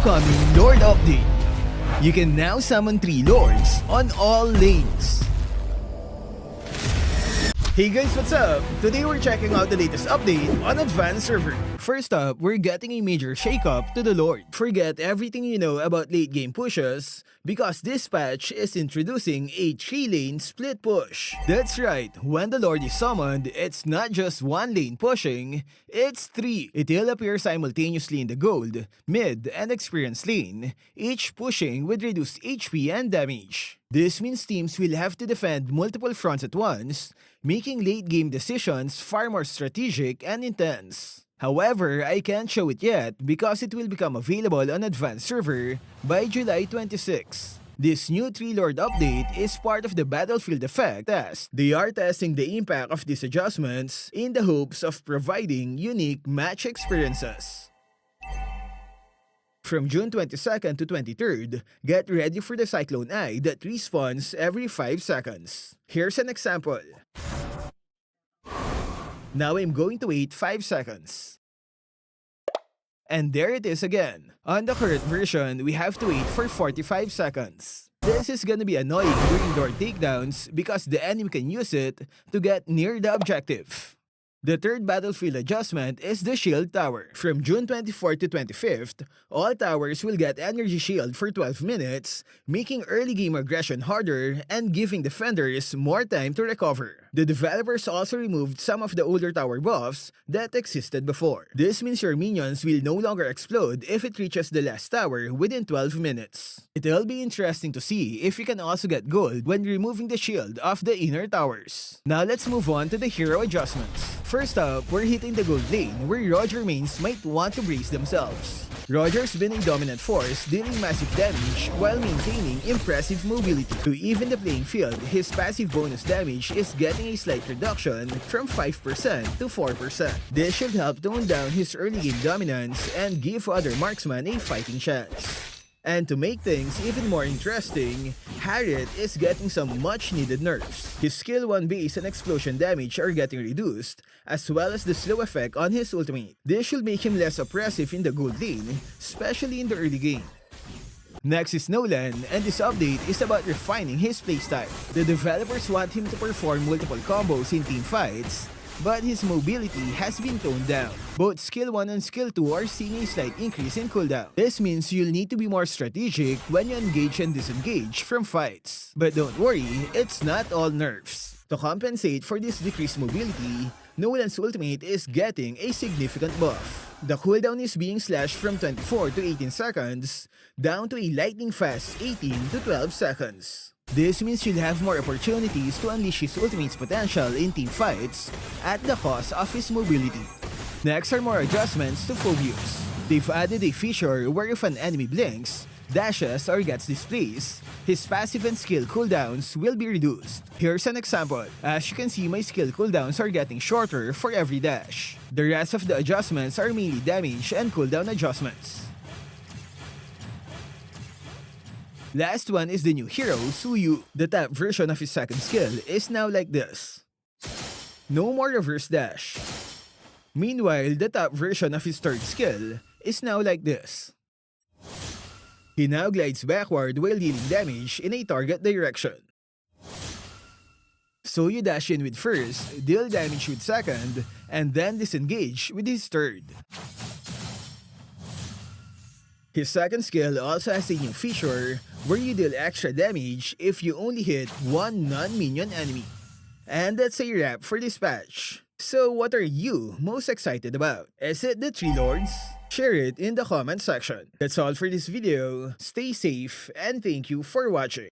upcoming Lord Update. You can now summon 3 Lords on all lanes. Hey guys, what's up? Today we're checking out the latest update on Advanced Server. First up, we're getting a major shakeup to the Lord. Forget everything you know about late game pushes because this patch is introducing a 3-lane split push. That's right, when the Lord is summoned, it's not just 1 lane pushing, it's 3. It'll appear simultaneously in the gold, mid, and experience lane, each pushing with reduced HP and damage. This means teams will have to defend multiple fronts at once, making late-game decisions far more strategic and intense. However, I can't show it yet because it will become available on Advanced Server by July 26. This new 3-Lord update is part of the Battlefield Effect test. They are testing the impact of these adjustments in the hopes of providing unique match experiences. From June 22nd to 23rd, get ready for the Cyclone Eye that respawns every 5 seconds. Here's an example. Now I'm going to wait 5 seconds. And there it is again. On the current version, we have to wait for 45 seconds. This is gonna be annoying during door takedowns because the enemy can use it to get near the objective. The third battlefield adjustment is the Shield Tower. From June 24 to 25th, all towers will get Energy Shield for 12 minutes, making early game aggression harder and giving defenders more time to recover. The developers also removed some of the older tower buffs that existed before. This means your minions will no longer explode if it reaches the last tower within 12 minutes. It'll be interesting to see if you can also get gold when removing the shield off the inner towers. Now let's move on to the hero adjustments. First up, we're hitting the gold lane where Roger mains might want to brace themselves. Roger's been a dominant force dealing massive damage while maintaining impressive mobility. To even the playing field, his passive bonus damage is getting a slight reduction from 5% to 4%. This should help tone down his early game dominance and give other marksmen a fighting chance. And to make things even more interesting, Harith is getting some much-needed nerfs. His skill 1 base and explosion damage are getting reduced, as well as the slow effect on his ultimate. This should make him less oppressive in the gold lane, especially in the early game. Next is Nolan, and this update is about refining his playstyle. The developers want him to perform multiple combos in team fights, but his mobility has been toned down. Both Skill 1 and Skill 2 are seeing a slight increase in cooldown. This means you'll need to be more strategic when you engage and disengage from fights. But don't worry, it's not all nerfs. To compensate for this decreased mobility, Nolan's ultimate is getting a significant buff. The cooldown is being slashed from 24 to 18 seconds, down to a lightning-fast 18 to 12 seconds. This means you'll have more opportunities to unleash his ultimate's potential in team fights at the cost of his mobility. Next are more adjustments to Phoveus. They've added a feature where if an enemy blinks, dashes, or gets displaced, his passive and skill cooldowns will be reduced. Here's an example. As you can see, my skill cooldowns are getting shorter for every dash. The rest of the adjustments are mainly damage and cooldown adjustments. Last one is the new hero, Suyou. The top version of his second skill is now like this. No more reverse dash. Meanwhile, the top version of his third skill is now like this. He now glides backward while dealing damage in a target direction. So you dash in with first, deal damage with second, and then disengage with his third. His second skill also has a new feature where you deal extra damage if you only hit one non-minion enemy. And that's a wrap for this patch. So what are you most excited about? Is it the 3 Lords? Share it in the comment section. That's all for this video. Stay safe and thank you for watching.